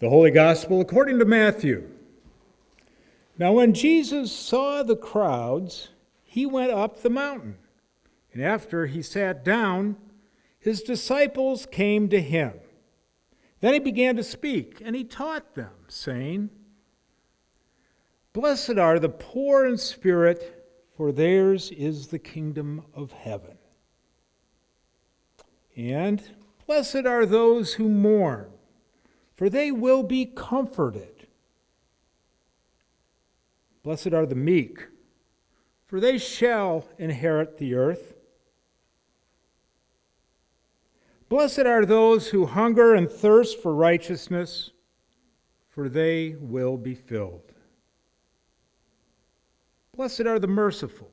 The Holy Gospel according to Matthew. Now when Jesus saw the crowds, he went up the mountain, and after he sat down, his disciples came to him. Then he began to speak, and he taught them, saying, "Blessed are the poor in spirit, for theirs is the kingdom of heaven. And blessed are those who mourn, for they will be comforted. Blessed are the meek, for they shall inherit the earth. Blessed are those who hunger and thirst for righteousness, for they will be filled. Blessed are the merciful,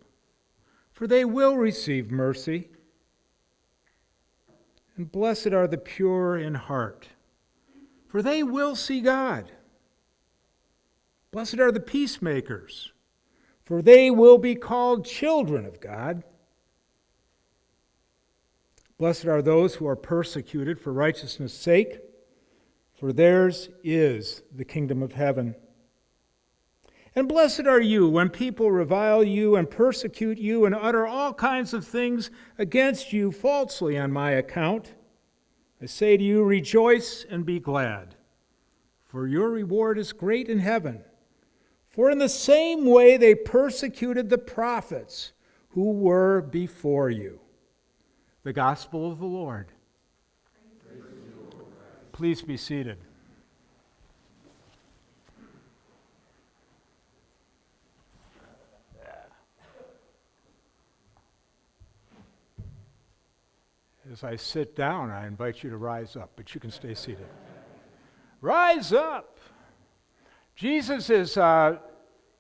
for they will receive mercy. And blessed are the pure in heart, for they will see God. Blessed are the peacemakers, for they will be called children of God. Blessed are those who are persecuted for righteousness' sake, for theirs is the kingdom of heaven. And blessed are you when people revile you and persecute you and utter all kinds of things against you falsely on my account. I say to you, rejoice and be glad, for your reward is great in heaven. For in the same way they persecuted the prophets who were before you." The Gospel of the Lord. Please be seated. As I sit down, I invite you to rise up, but you can stay seated. Rise up! Jesus is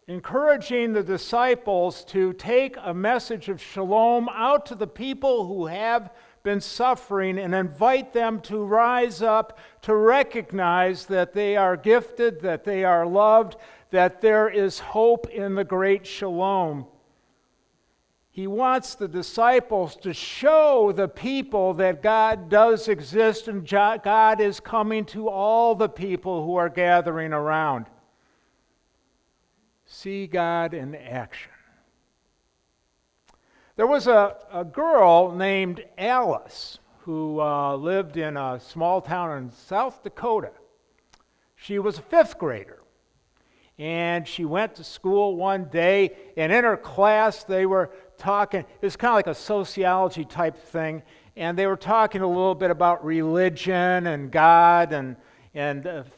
encouraging the disciples to take a message of shalom out to the people who have been suffering and invite them to rise up, to recognize that they are gifted, that they are loved, that there is hope in the great shalom. He wants the disciples to show the people that God does exist and God is coming to all the people who are gathering around. See God in action. There was a girl named Alice who lived in a small town in South Dakota. She was a fifth grader. And she went to school one day, and in her class they were talking, it was kind of like a sociology type thing, and they were talking a little bit about religion and God and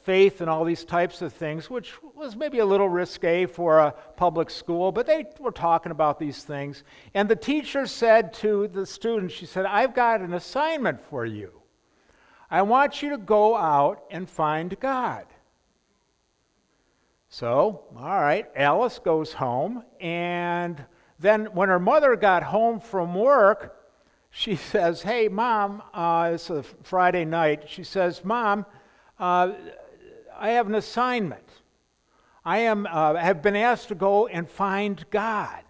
faith and all these types of things, which was maybe a little risque for a public school, but they were talking about these things. And the teacher said to the students, she said, "I've got an assignment for you. I want you to go out and find God." So, all right, Alice goes home, and then when her mother got home from work, she says, "Hey, Mom," it's a Friday night, she says, "Mom, I have an assignment. I have been asked to go and find God.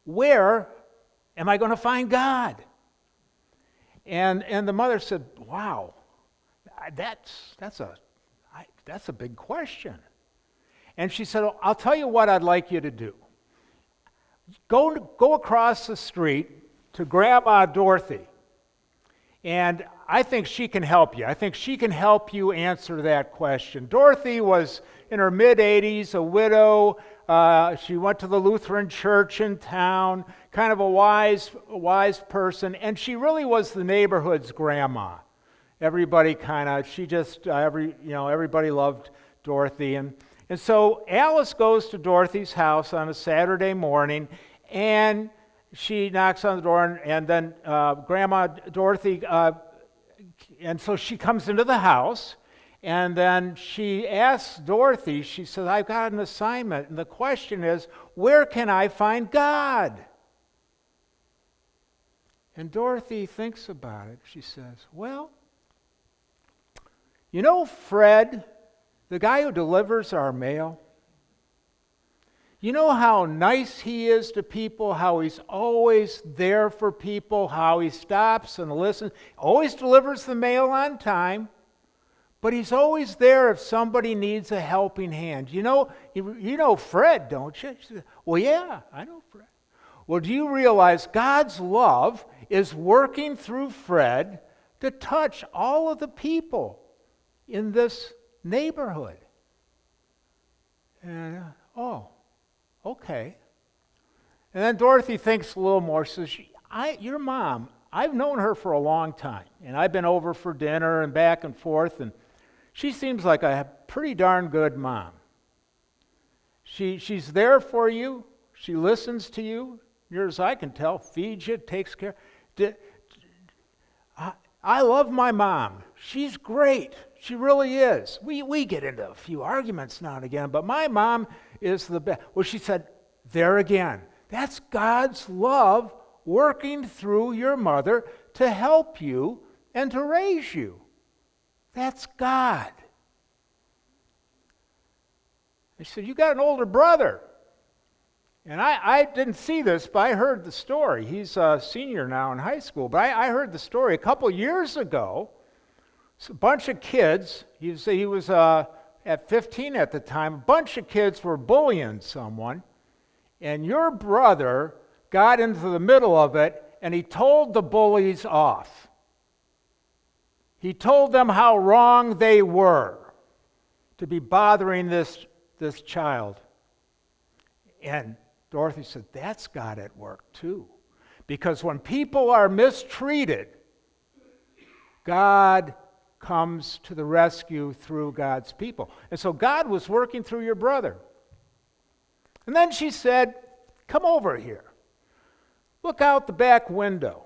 Where am I going to find God?" And the mother said, "Wow, that's a big question." And she said, "I'll tell you what I'd like you to do. Go across the street to Grandma Dorothy, and I think she can help you. I think she can help you answer that question." Dorothy was in her mid-80s, a widow. She went to the Lutheran church in town, kind of a wise person, and she really was the neighborhood's grandma. Everybody everybody loved Dorothy. And so Alice goes to Dorothy's house on a Saturday morning, and she knocks on the door, and then Grandma Dorothy, and so she comes into the house, and then she asks Dorothy, she says, "I've got an assignment, and the question is, where can I find God?" And Dorothy thinks about it. She says, "Well, you know Fred, the guy who delivers our mail? You know how nice he is to people, how he's always there for people, how he stops and listens, always delivers the mail on time. but he's always there if somebody needs a helping hand. You know Fred, don't you? She said, well, yeah, I know Fred. Well, do you realize God's love is working through Fred to touch all of the people in this neighborhood? And, oh, okay. And then Dorothy thinks a little more. Says, your mom, I've known her for a long time, and I've been over for dinner and back and forth, and she seems like a pretty darn good mom. She's there for you. She listens to you. Near as I can tell, feeds you, takes care. I love my mom. She's great. She really is. We get into a few arguments now and again, but my mom is the best. Well, she said, there again, that's God's love working through your mother to help you and to raise you. That's God. He said, you got an older brother. And I didn't see this, but I heard the story. He's a senior now in high school. But I heard the story a couple years ago. A bunch of kids, he was at 15 at the time, a bunch of kids were bullying someone. And your brother got into the middle of it, and he told the bullies off. He told them how wrong they were to be bothering this child. And Dorothy said, that's God at work too. Because when people are mistreated, God comes to the rescue through God's people. And so God was working through your brother. And then she said, come over here. Look out the back window.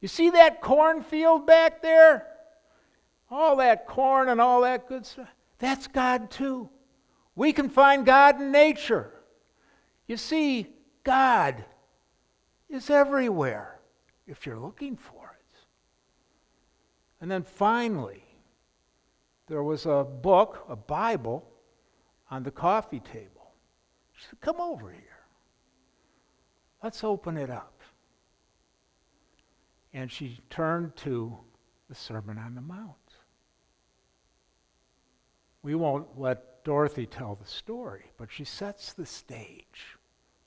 You see that cornfield back there? All that corn and all that good stuff. That's God too. We can find God in nature. You see, God is everywhere if you're looking for it. And then finally, there was a book, a Bible, on the coffee table. She said, come over here. Let's open it up. And she turned to the Sermon on the Mount. We won't let Dorothy tell the story, but she sets the stage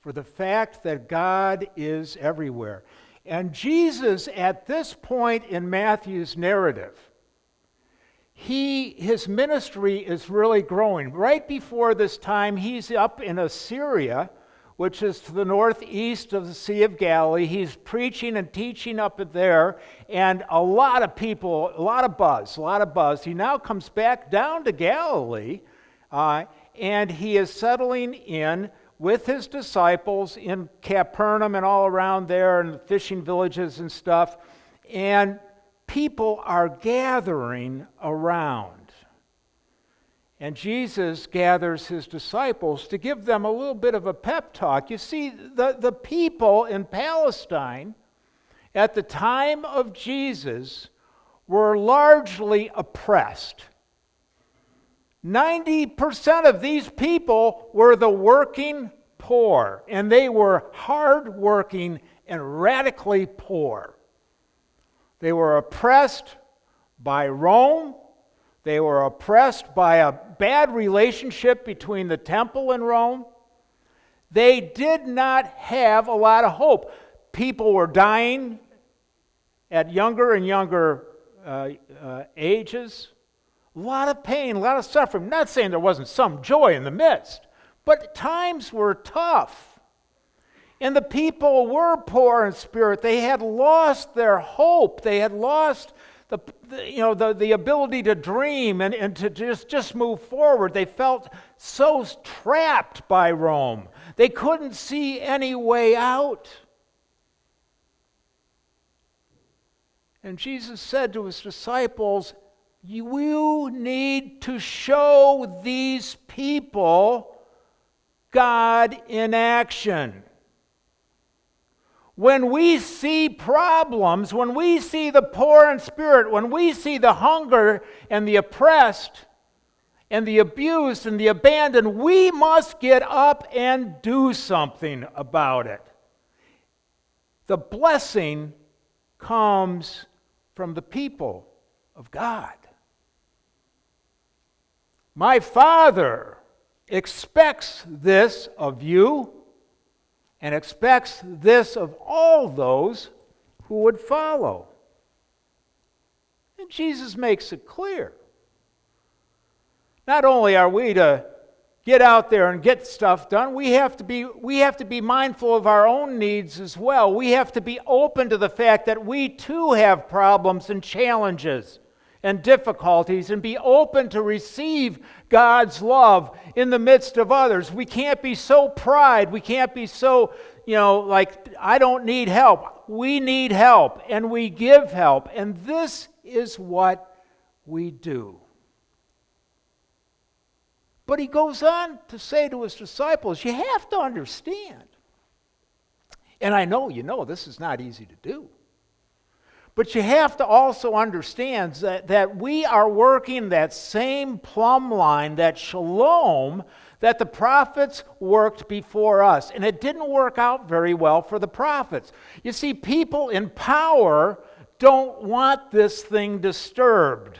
for the fact that God is everywhere. And Jesus, at this point in Matthew's narrative, his ministry is really growing. Right before this time, he's up in Assyria, which is to the northeast of the Sea of Galilee. He's preaching and teaching up there, and a lot of people, a lot of buzz. He now comes back down to Galilee, and he is settling in with his disciples in Capernaum and all around there, and the fishing villages and stuff, and people are gathering around. And Jesus gathers his disciples to give them a little bit of a pep talk. You see, the people in Palestine at the time of Jesus were largely oppressed. 90% of these people were the working poor, and they were hard-working and radically poor. They were oppressed by Rome. They were oppressed by a bad relationship between the temple and Rome. They did not have a lot of hope. People were dying at younger and younger ages. A lot of pain, a lot of suffering. I'm not saying there wasn't some joy in the midst, but times were tough. And the people were poor in spirit. They had lost their hope. They had lost the ability to dream and to just move forward. They felt so trapped by Rome. They couldn't see any way out. And Jesus said to his disciples, you need to show these people God in action. When we see problems, when we see the poor in spirit, when we see the hunger and the oppressed and the abused and the abandoned, we must get up and do something about it. The blessing comes from the people of God. My Father expects this of you and expects this of all those who would follow. And Jesus makes it clear. Not only are we to get out there and get stuff done, we have to be mindful of our own needs as well. We have to be open to the fact that we too have problems and challenges and difficulties, and be open to receive God's love in the midst of others. We can't be so pride. We can't be so, like, I don't need help. We need help, and we give help. And this is what we do. But he goes on to say to his disciples, you have to understand. And I know this is not easy to do. But you have to also understand that we are working that same plumb line, that shalom, that the prophets worked before us. And it didn't work out very well for the prophets. You see, people in power don't want this thing disturbed.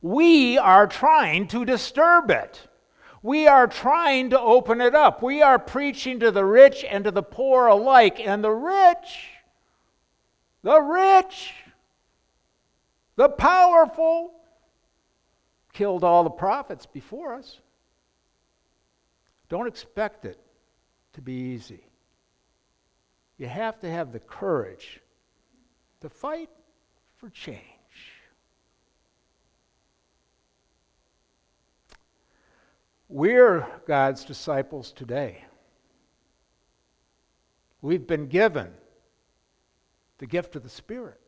We are trying to disturb it. We are trying to open it up. We are preaching to the rich and to the poor alike. And the rich, the powerful, killed all the prophets before us. Don't expect it to be easy. You have to have the courage to fight for change. We're God's disciples today. We've been given the gift of the Spirit,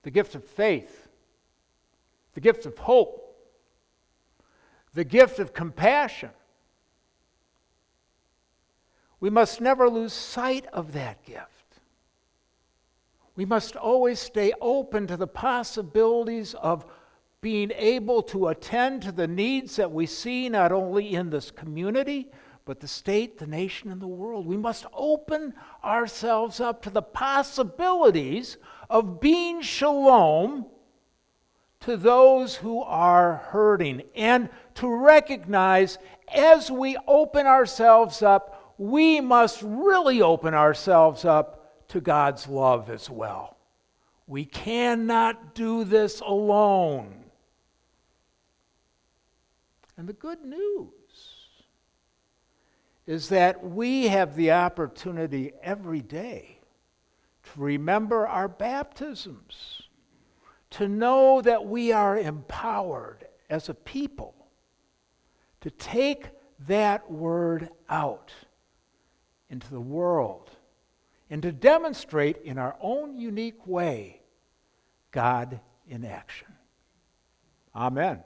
the gift of faith, the gift of hope, the gift of compassion. We must never lose sight of that gift. We must always stay open to the possibilities of being able to attend to the needs that we see not only in this community, but the state, the nation, and the world. We must open ourselves up to the possibilities of being shalom to those who are hurting, and to recognize as we open ourselves up, we must really open ourselves up to God's love as well. We cannot do this alone. And the good news is that we have the opportunity every day to remember our baptisms, to know that we are empowered as a people to take that word out into the world and to demonstrate in our own unique way God in action. Amen.